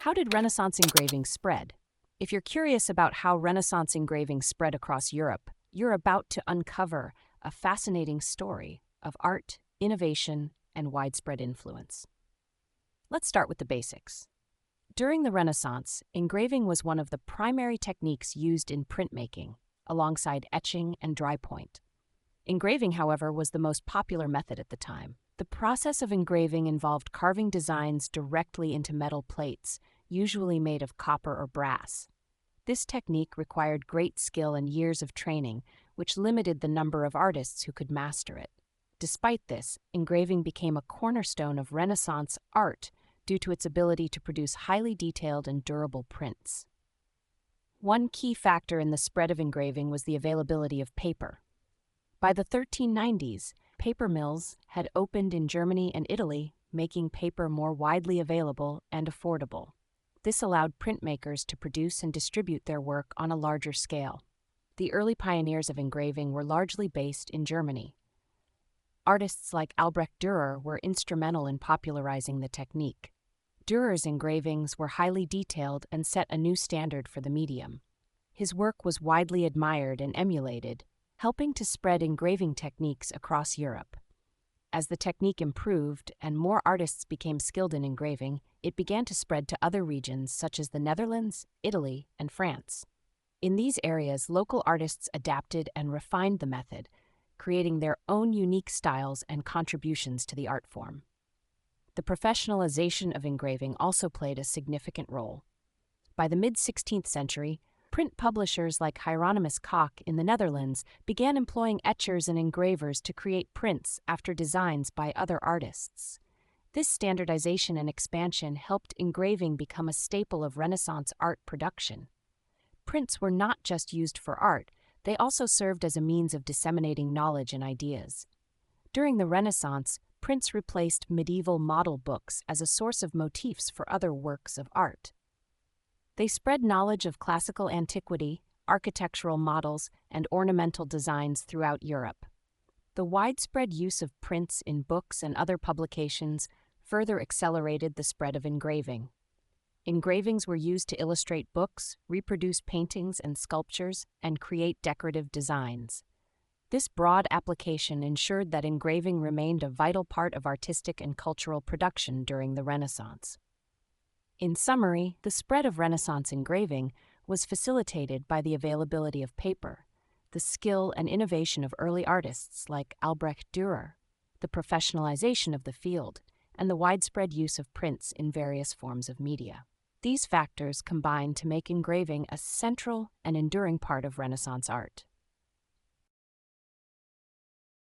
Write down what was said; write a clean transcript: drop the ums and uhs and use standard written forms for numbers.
How did Renaissance engraving spread? If you're curious about how Renaissance engraving spread across Europe, you're about to uncover a fascinating story of art, innovation, and widespread influence. Let's start with the basics. During the Renaissance, engraving was one of the primary techniques used in printmaking, alongside etching and dry point. Engraving, however, was the most popular method at the time. The process of engraving involved carving designs directly into metal plates, usually made of copper or brass. This technique required great skill and years of training, which limited the number of artists who could master it. Despite this, engraving became a cornerstone of Renaissance art due to its ability to produce highly detailed and durable prints. One key factor in the spread of engraving was the availability of paper. By the 1390s, paper mills had opened in Germany and Italy, making paper more widely available and affordable. This allowed printmakers to produce and distribute their work on a larger scale. The early pioneers of engraving were largely based in Germany. Artists like Albrecht Dürer were instrumental in popularizing the technique. Dürer's engravings were highly detailed and set a new standard for the medium. His work was widely admired and emulated, helping to spread engraving techniques across Europe. As the technique improved and more artists became skilled in engraving, it began to spread to other regions such as the Netherlands, Italy, and France. In these areas, local artists adapted and refined the method, creating their own unique styles and contributions to the art form. The professionalization of engraving also played a significant role. By the mid-16th century, print publishers like Hieronymus Koch in the Netherlands began employing etchers and engravers to create prints after designs by other artists. This standardization and expansion helped engraving become a staple of Renaissance art production. Prints were not just used for art, they also served as a means of disseminating knowledge and ideas. During the Renaissance, prints replaced medieval model books as a source of motifs for other works of art. They spread knowledge of classical antiquity, architectural models, and ornamental designs throughout Europe. The widespread use of prints in books and other publications further accelerated the spread of engraving. Engravings were used to illustrate books, reproduce paintings and sculptures, and create decorative designs. This broad application ensured that engraving remained a vital part of artistic and cultural production during the Renaissance. In summary, the spread of Renaissance engraving was facilitated by the availability of paper, the skill and innovation of early artists like Albrecht Dürer, the professionalization of the field, and the widespread use of prints in various forms of media. These factors combined to make engraving a central and enduring part of Renaissance art.